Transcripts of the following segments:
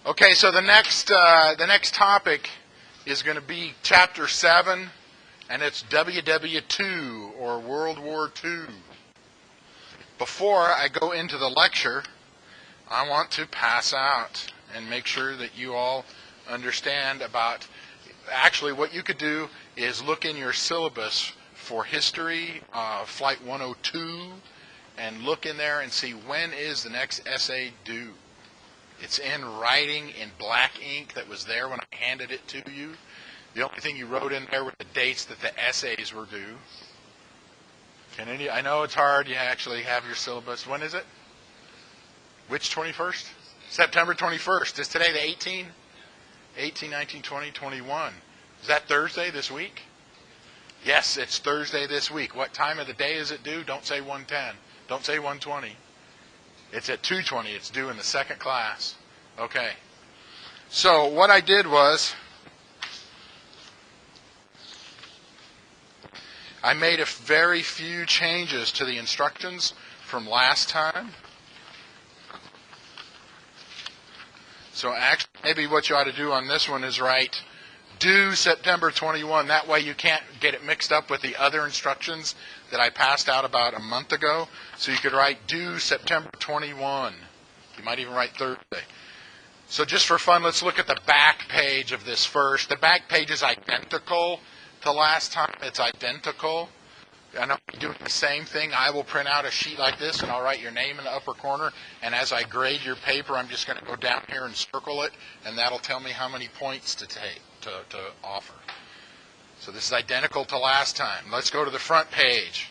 Okay, so the next topic is going to be Chapter 7, and it's WW2, or World War II. Before I go into the lecture, I want to pass out and make sure that you all understand about, actually what you could do is look in your syllabus for history, Flight 102, and look in there and see when is the next essay due. It's in writing in black ink that was there when I handed it to you. The only thing you wrote in there were the dates that the essays were due. I know it's hard. You actually have your syllabus. When is it? Which 21st? September 21st. Is today the 18? 18, 19, 20, 21. Is that Thursday this week? Yes, it's Thursday this week. What time of the day is it due? Don't say 1:10. Don't say 1:20. It's at 2:20. It's due in the second class. Okay. So what I did was I made a very few changes to the instructions from last time. So actually, maybe what you ought to do on this one is write due September 21. That way you can't get it mixed up with the other instructions that I passed out about a month ago. So you could write due September 21. You might even write Thursday. So just for fun, let's look at the back page of this first. The back page is identical to last time. It's identical. And I'm doing the same thing. I will print out a sheet like this, and I'll write your name in the upper corner. And as I grade your paper, I'm just going to go down here and circle it, and that'll tell me how many points to take, to offer. So this is identical to last time. Let's go to the front page.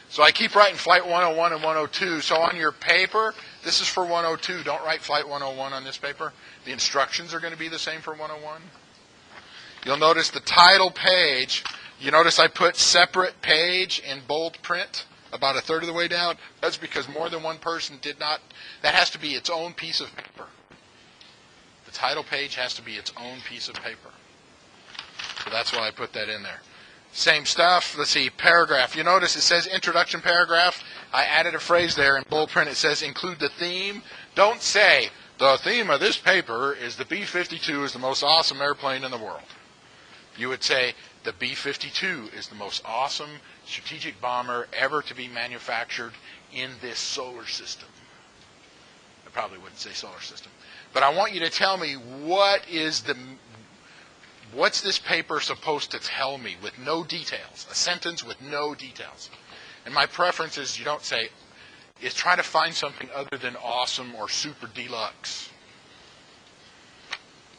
So I keep writing Flight 101 and 102. So on your paper, this is for 102. Don't write Flight 101 on this paper. The instructions are going to be the same for 101. You'll notice the title page. You notice I put separate page in bold print about a third of the way down. That's because more than one person did not. That has to be its own piece of paper. The title page has to be its own piece of paper. So that's why I put that in there. Same stuff. Let's see, paragraph. You notice it says introduction paragraph. I added a phrase there in bold print. It says include the theme. Don't say the theme of this paper is the B-52 is the most awesome airplane in the world. You would say the B-52 is the most awesome strategic bomber ever to be manufactured in this solar system. I probably wouldn't say solar system. But I want you to tell me what's this paper supposed to tell me with no details? A sentence with no details. And my preference is you don't say, is try to find something other than awesome or super deluxe.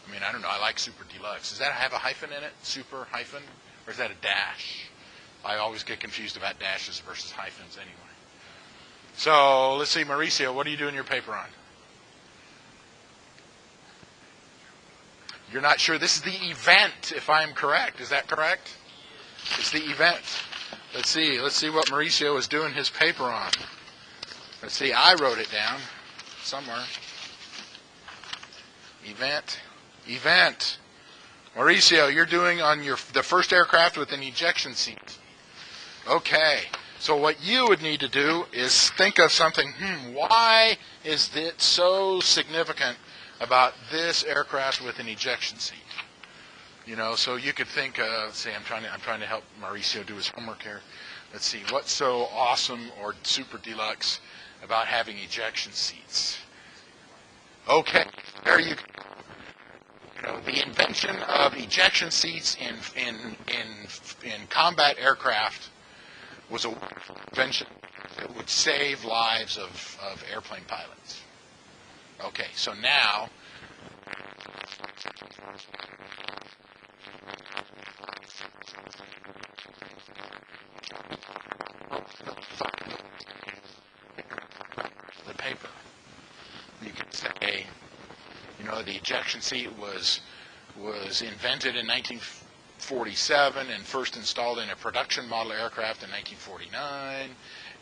I mean, I don't know. I like super deluxe. Does that have a hyphen in it? Super hyphen? Or is that a dash? I always get confused about dashes versus hyphens anyway. So let's see, Mauricio, what are you doing your paper on? You're not sure. This is the event, if I'm correct. Is that correct? It's the event. Let's see what Mauricio is doing his paper on. Let's see, I wrote it down somewhere. Event. Mauricio, you're doing on the first aircraft with an ejection seat. Okay. So what you would need to do is think of something, why is it so significant about this aircraft with an ejection seat? You know, so you could think, say I'm trying to help Mauricio do his homework here. Let's see, what's so awesome or super deluxe about having ejection seats? Okay, there you go. You know, the invention of ejection seats in combat aircraft was a invention that would save lives of airplane pilots. Okay, so now the paper. You can say, you know, the ejection seat was invented in 1947 and first installed in a production model aircraft in 1949.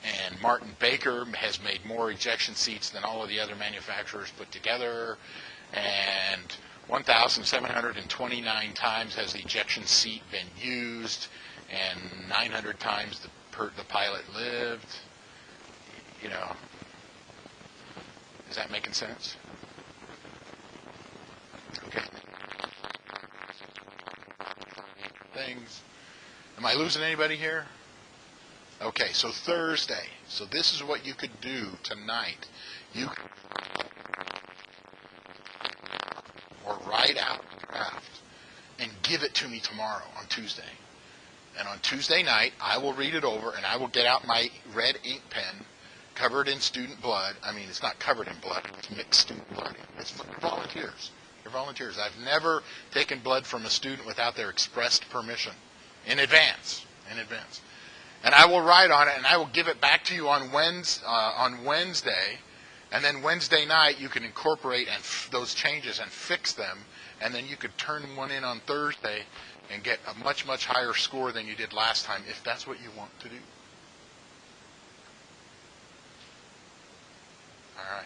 And Martin Baker has made more ejection seats than all of the other manufacturers put together. And 1,729 times has the ejection seat been used, and 900 times the pilot lived. You know, is that making sense? Okay. Things. Am I losing anybody here? Okay, so Thursday. So this is what you could do tonight. You could or write out a draft and give it to me tomorrow on Tuesday. And on Tuesday night, I will read it over and I will get out my red ink pen covered in student blood. I mean, it's not covered in blood. It's mixed student blood. It's for volunteers. They're volunteers. I've never taken blood from a student without their expressed permission in advance. And I will write on it and I will give it back to you on Wednesday. And then Wednesday night, you can incorporate those changes and fix them. And then you could turn one in on Thursday and get a much, much higher score than you did last time, if that's what you want to do. All right.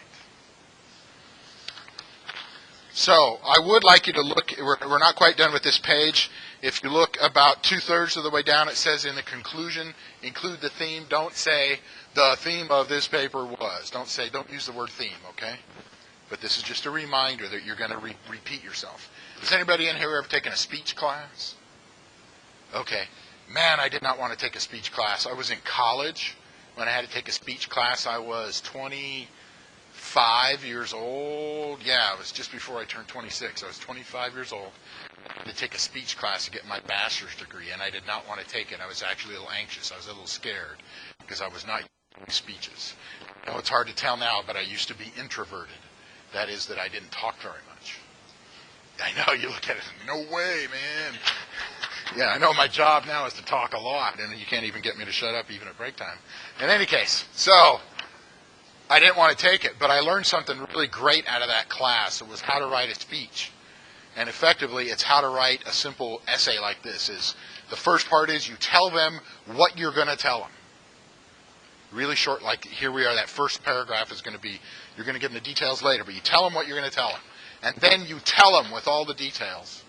So I would like you to look. We're not quite done with this page. If you look about 2/3 of the way down, it says in the conclusion, include the theme. Don't say the theme of this paper was. Don't use the word theme, okay? But this is just a reminder that you're going to repeat yourself. Has anybody in here ever taken a speech class? Okay. Man, I did not want to take a speech class. I was in college when I had to take a speech class. I was 25 years old. Yeah, it was just before I turned 26. I was 25 years old. I had to take a speech class to get my bachelor's degree, and I did not want to take it. I was actually a little anxious. I was a little scared because I was not using speeches. I know it's hard to tell now, but I used to be introverted. That is that I didn't talk very much. I know, you look at it, no way, man. Yeah, I know my job now is to talk a lot, and you can't even get me to shut up even at break time. In any case, so I didn't want to take it, but I learned something really great out of that class. It was how to write a speech. And effectively, it's how to write a simple essay like this. The first part is you tell them what you're going to tell them. Really short, like here we are, that first paragraph is going to be, you're going to give them the details later, but you tell them what you're going to tell them. And then you tell them with all the details.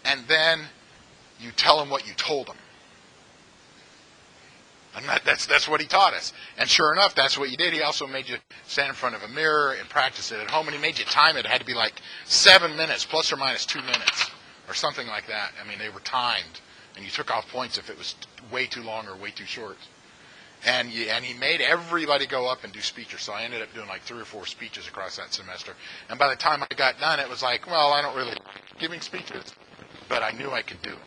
And then you tell them what you told them. And that's what he taught us. And sure enough, that's what you did. He also made you stand in front of a mirror and practice it at home. And he made you time it. It had to be like 7 minutes, plus or minus 2 minutes, or something like that. I mean, they were timed. And you took off points if it was way too long or way too short. And he made everybody go up and do speeches. So I ended up doing like 3 or 4 speeches across that semester. And by the time I got done, it was like, well, I don't really like giving speeches, but I knew I could do it.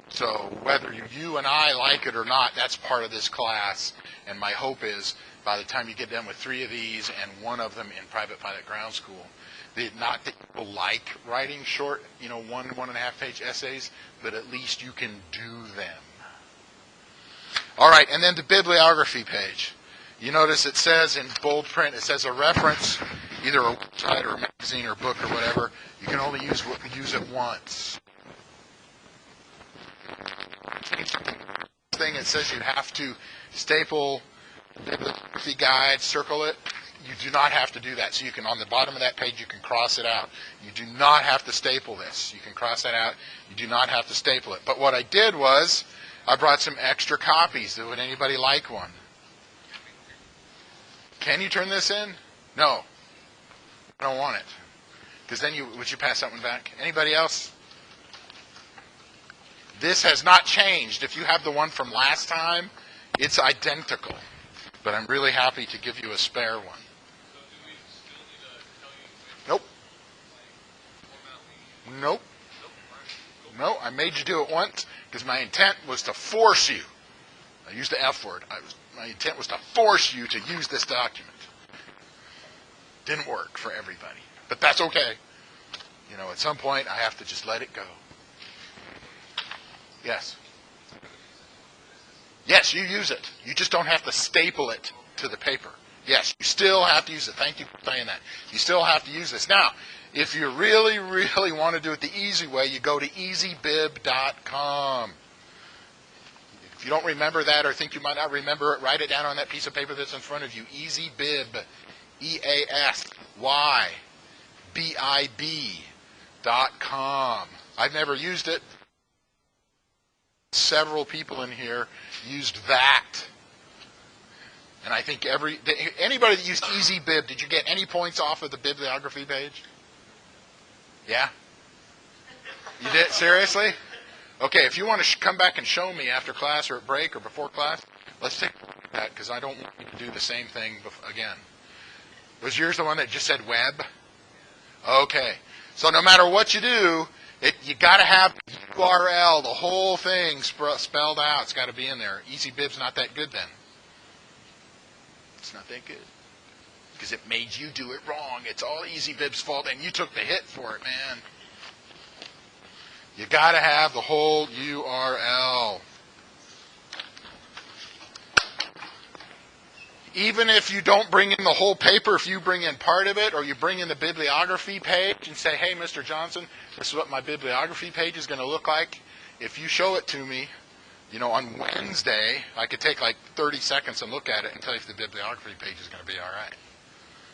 So whether you and I like it or not, that's part of this class. And my hope is by the time you get done with 3 of these and 1 of them in private pilot ground school, not that people like writing short, 1.5 page essays, but at least you can do them. All right, and then the bibliography page. You notice it says in bold print, it says a reference, either a website or a magazine or book or whatever. You can only use it once. Thing it says you have to staple the bibliography guide, circle it. You do not have to do that. So you can, on the bottom of that page, you can cross it out. You do not have to staple this. You can cross that out. You do not have to staple it. But what I did was, I brought some extra copies. Would anybody like one? Can you turn this in? No. I don't want it. Because then would you pass that one back? Anybody else? This has not changed. If you have the one from last time, it's identical. But I'm really happy to give you a spare one. So do we still need to tell you? Nope. No, I made you do it once because my intent was to force you. I used the F word. My intent was to force you to use this document. Didn't work for everybody. But that's okay. At some point, I have to just let it go. Yes? Yes, you use it. You just don't have to staple it to the paper. Yes, you still have to use it. Thank you for saying that. You still have to use this. Now, if you really, really want to do it the easy way, you go to easybib.com. If you don't remember that or think you might not remember it, write it down on that piece of paper that's in front of you. Easybib, EASYBIB.com. I've never used it. Several people in here used that. And I think anybody that used EasyBib, did you get any points off of the bibliography page? Yeah? You did? Seriously? Okay, if you want to come back and show me after class or at break or before class, let's take a look at that because I don't want you to do the same thing again. Was yours the one that just said web? Okay. So no matter what you do, you got to have the URL, the whole thing spelled out. It's got to be in there. EasyBib's not that good then. It's not that good. Because it made you do it wrong. It's all EasyBib's fault, and you took the hit for it, man. You got to have the whole URL. Even if you don't bring in the whole paper, if you bring in part of it, or you bring in the bibliography page and say, hey, Mr. Johnson, this is what my bibliography page is going to look like. If you show it to me, on Wednesday, I could take like 30 seconds and look at it and tell you if the bibliography page is going to be all right.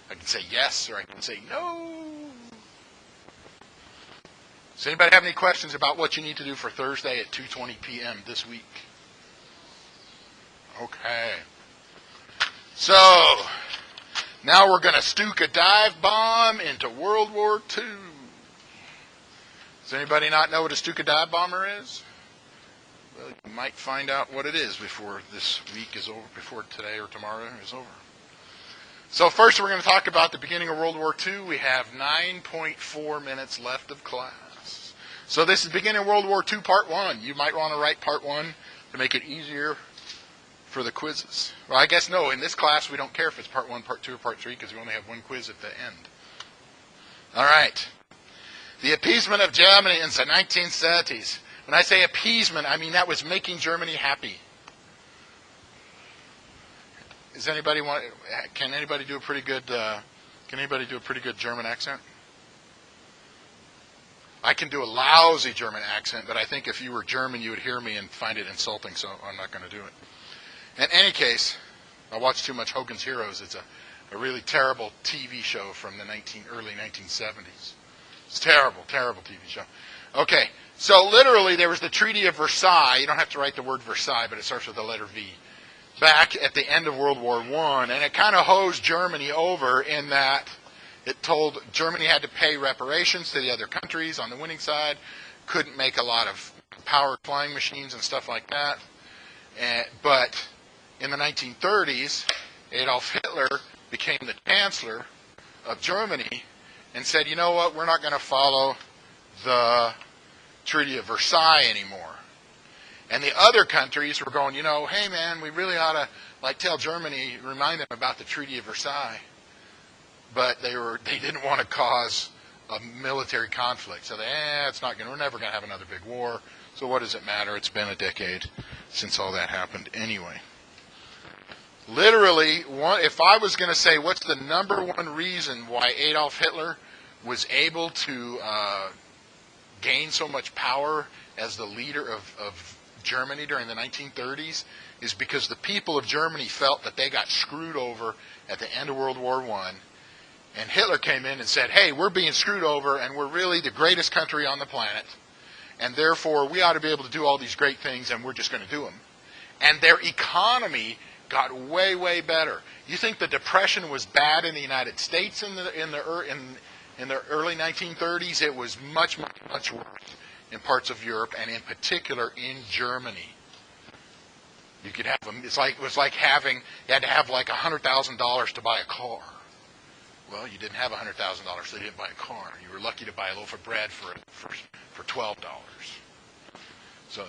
I can say yes, or I can say no. Does anybody have any questions about what you need to do for Thursday at 2:20 p.m. this week? Okay. So, now we're going to stook a dive bomb into World War II. Does anybody not know what a stook a dive bomber is? Well, you might find out what it is before this week is over, before today or tomorrow is over. So first we're going to talk about the beginning of World War II. We have 9.4 minutes left of class. So this is beginning of World War II, Part 1. You might want to write Part 1 to make it easier for the quizzes. Well, I guess no. In this class, we don't care if it's Part 1, Part 2, or Part 3 because we only have one quiz at the end. All right. The appeasement of Germany in the 1930s. When I say appeasement, I mean that was making Germany happy. Does anybody want? Can anybody do a pretty good? Can anybody do a pretty good German accent? I can do a lousy German accent, but I think if you were German, you would hear me and find it insulting, so I'm not going to do it. In any case, I watched too much Hogan's Heroes. It's a really terrible TV show from the early 1970s. It's terrible, terrible TV show. Okay, so literally there was the Treaty of Versailles. You don't have to write the word Versailles, but it starts with the letter V. Back at the end of World War I, and it kind of hosed Germany over in that it told Germany had to pay reparations to the other countries on the winning side, couldn't make a lot of powered flying machines and stuff like that. But in the 1930s, Adolf Hitler became the chancellor of Germany and said, you know what, we're not going to follow the Treaty of Versailles anymore. And the other countries were going, hey man, we really ought to tell Germany, remind them about the Treaty of Versailles. But they didn't want to cause a military conflict. So we're never going to have another big war. So what does it matter? It's been a decade since all that happened anyway. Literally, if I was going to say what's the number one reason why Adolf Hitler was able to gain so much power as the leader of Germany during the 1930s, is because the people of Germany felt that they got screwed over at the end of World War I. And Hitler came in and said, hey, we're being screwed over and we're really the greatest country on the planet. And therefore, we ought to be able to do all these great things and we're just going to do them. And their economy got way, way better. You think the Depression was bad in the United States in the early 1930s? It was much, much, much worse in parts of Europe and in particular in Germany. You could have them. It was like having, you had to have like $100,000 to buy a car. Well, you didn't have $100,000, so you didn't buy a car. You were lucky to buy a loaf of bread for $12. So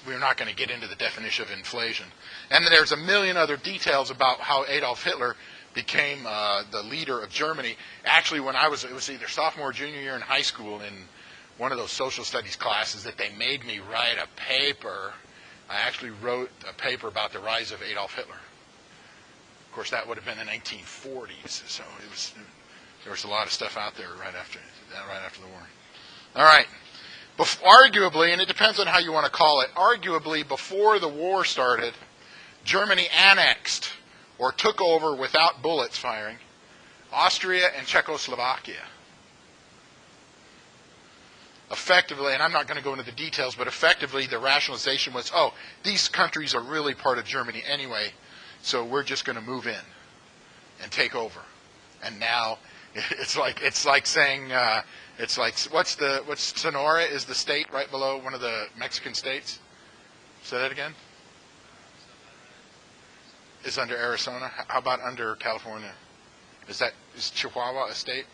we're not going to get into the definition of inflation. And then there's a million other details about how Adolf Hitler became the leader of Germany. Actually, it was either sophomore or junior year in high school in one of those social studies classes that they made me write a paper. I actually wrote a paper about the rise of Adolf Hitler. Of course, that would have been the 1940s, so there was a lot of stuff out there right after the war. All right. Arguably, and it depends on how you want to call it, arguably before the war started, Germany annexed or took over without bullets firing Austria and Czechoslovakia. Effectively, and I'm not going to go into the details, but effectively the rationalization was, these countries are really part of Germany anyway, so we're just going to move in and take over. And now it's like saying, It's like, what's Sonora is the state right below one of the Mexican states? Say that again? It's under Arizona. How about under California? Is Chihuahua a state?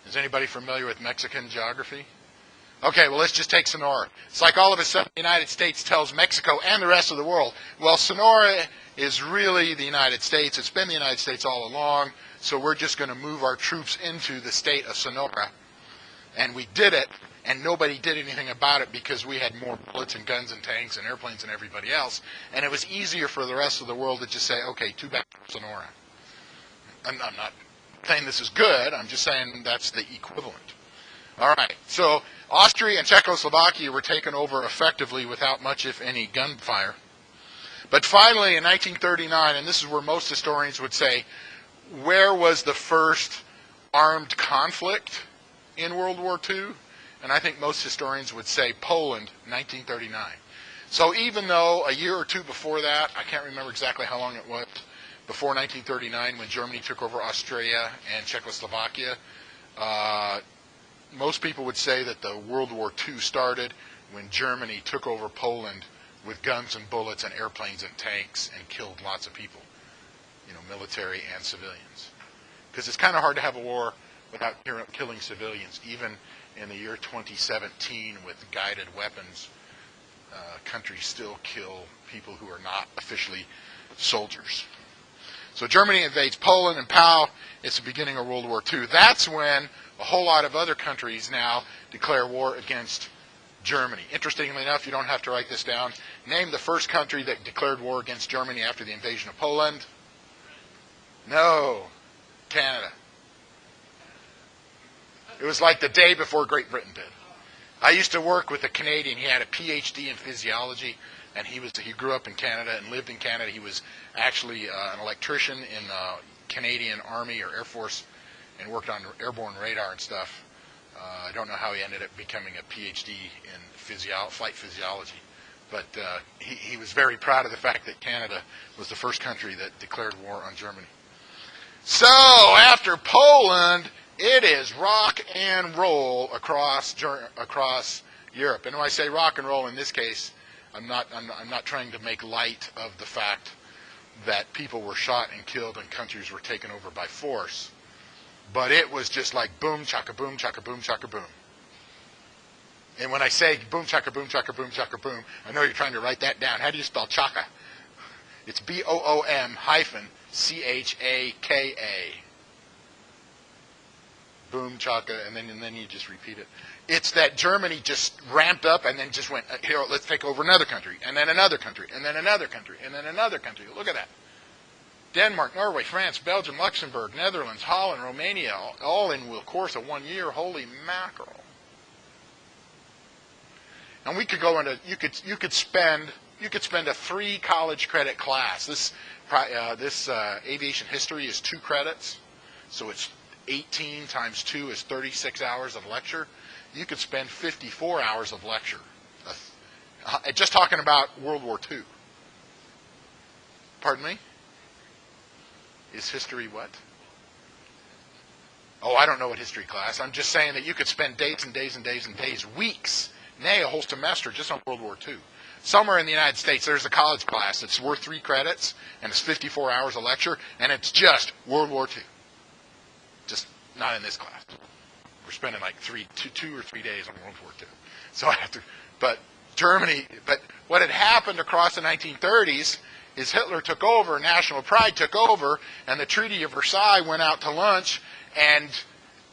Is anybody familiar with Mexican geography? Okay, well, let's just take Sonora. It's like all of a sudden the United States tells Mexico and the rest of the world, well, Sonora is really the United States. It's been the United States all along, so we're just going to move our troops into the state of Sonora. And we did it, and nobody did anything about it because we had more bullets and guns and tanks and airplanes than everybody else. And it was easier for the rest of the world to just say, okay, too bad for Sonora. I'm not saying this is good. I'm just saying that's the equivalent. All right, so Austria and Czechoslovakia were taken over effectively without much, if any, gunfire. But finally, in 1939, and this is where most historians would say, where was the first armed conflict in World War II? And I think most historians would say Poland, 1939. So even though a year or two before that, I can't remember exactly how long it was, before 1939 when Germany took over Austria and Czechoslovakia, most people would say that the World War II started when Germany took over Poland with guns and bullets and airplanes and tanks and killed lots of people, military and civilians. Because it's kind of hard to have a war without killing civilians. Even in the year 2017 with guided weapons, countries still kill people who are not officially soldiers. So Germany invades Poland, and pow, it's the beginning of World War II. That's when a whole lot of other countries now declare war against Germany. Interestingly enough, you don't have to write this down. Name the first country that declared war against Germany after the invasion of Poland. No. Canada. It was like the day before Great Britain did. I used to work with a Canadian. He had a PhD in physiology, and he grew up in Canada and lived in Canada. He was actually an electrician in the Canadian Army or Air Force and worked on airborne radar and stuff. I don't know how he ended up becoming a PhD in flight physiology, but he was very proud of the fact that Canada was the first country that declared war on Germany. So after Poland, it is rock and roll across Europe. And when I say rock and roll in this case, I'm not trying to make light of the fact that people were shot and killed and countries were taken over by force. But it was just like boom, chaka, boom, chaka, boom, chaka, boom. And when I say boom, chaka, boom, chaka, boom, chaka, boom, I know you're trying to write that down. How do you spell chaka? It's BOOM-CHAKA. Boom, chaka, and then you just repeat it. It's that Germany just ramped up and then just went, here, let's take over another country, and then another country, and then another country, and then another country. Look at that. Denmark, Norway, France, Belgium, Luxembourg, Netherlands, Holland, Romania, all in the course of 1 year. Holy mackerel! And we could go into you could spend a 3 college credit class. This aviation history is 2 credits, so it's 18 times 2 is 36 hours of lecture. You could spend 54 hours of lecture, just talking about World War II. Pardon me? Is history what? Oh, I don't know what history class. I'm just saying that you could spend days and days and days and days, weeks, nay, a whole semester just on World War II. Somewhere in the United States, there's a college class that's worth 3 credits, and it's 54 hours of lecture, and it's just World War II. Just not in this class. We're spending like 2 or 3 days on World War II. So I have to, but what had happened across the 1930s is Hitler took over, national pride took over, and the Treaty of Versailles went out to lunch, and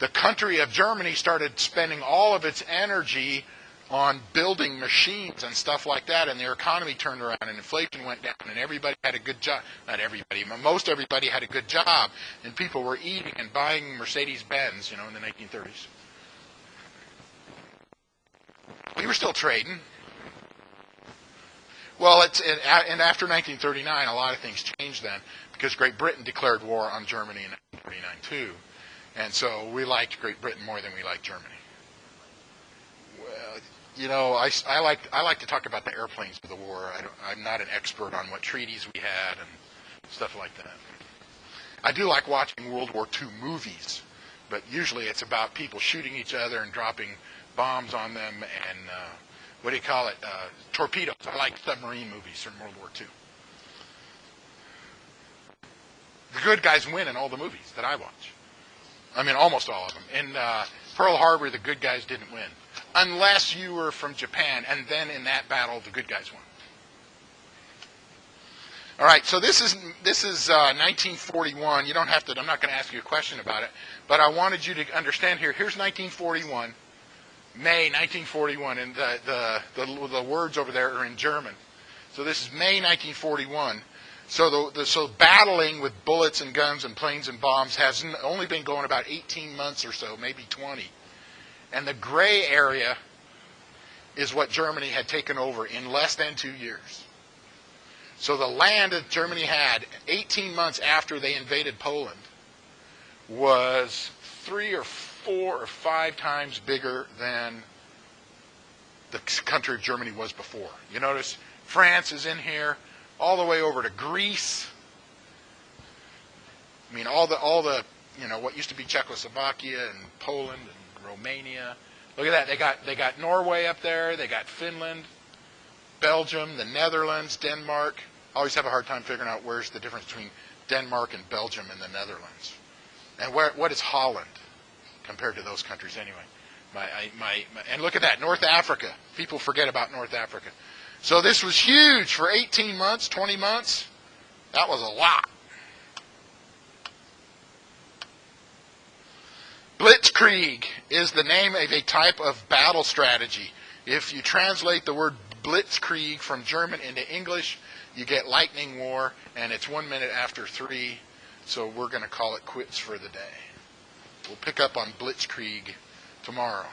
the country of Germany started spending all of its energy on building machines and stuff like that, and their economy turned around, and inflation went down, and everybody had a good job. Not everybody, but most everybody had a good job, and people were eating and buying Mercedes-Benz, in the 1930s. We were still trading. Well, and after 1939, a lot of things changed then, because Great Britain declared war on Germany in 1939 too, and so we liked Great Britain more than we liked Germany. Well, I like to talk about the airplanes of the war. I'm not an expert on what treaties we had and stuff like that. I do like watching World War II movies But usually it's about people shooting each other and dropping bombs on them and, what do you call it, torpedoes. I like submarine movies from World War II. The good guys win in all the movies that I watch. I mean, almost all of them. In Pearl Harbor, the good guys didn't win. Unless you were from Japan, and then in that battle, the good guys won. All right, so this is 1941. You don't have to. I'm not going to ask you a question about it, but I wanted you to understand here. Here's 1941, May 1941, and the words over there are in German. So this is May 1941. So so battling with bullets and guns and planes and bombs has only been going about 18 months or so, maybe 20. And the gray area is what Germany had taken over in less than 2 years. So the land that Germany had 18 months after they invaded Poland was 3 or 4 or 5 times bigger than the country of Germany was before. You notice France is in here, all the way over to Greece. I mean, all the what used to be Czechoslovakia and Poland and Romania. Look at that. They got Norway up there. They got Finland, Belgium, the Netherlands, Denmark. I always have a hard time figuring out where's the difference between Denmark and Belgium and the Netherlands. And what is Holland compared to those countries anyway? And look at that, North Africa. People forget about North Africa. So this was huge for 18 months, 20 months. That was a lot. Blitzkrieg is the name of a type of battle strategy. If you translate the word Blitzkrieg from German into English, you get lightning war, and it's 1 minute after 3, so we're going to call it quits for the day. We'll pick up on Blitzkrieg tomorrow.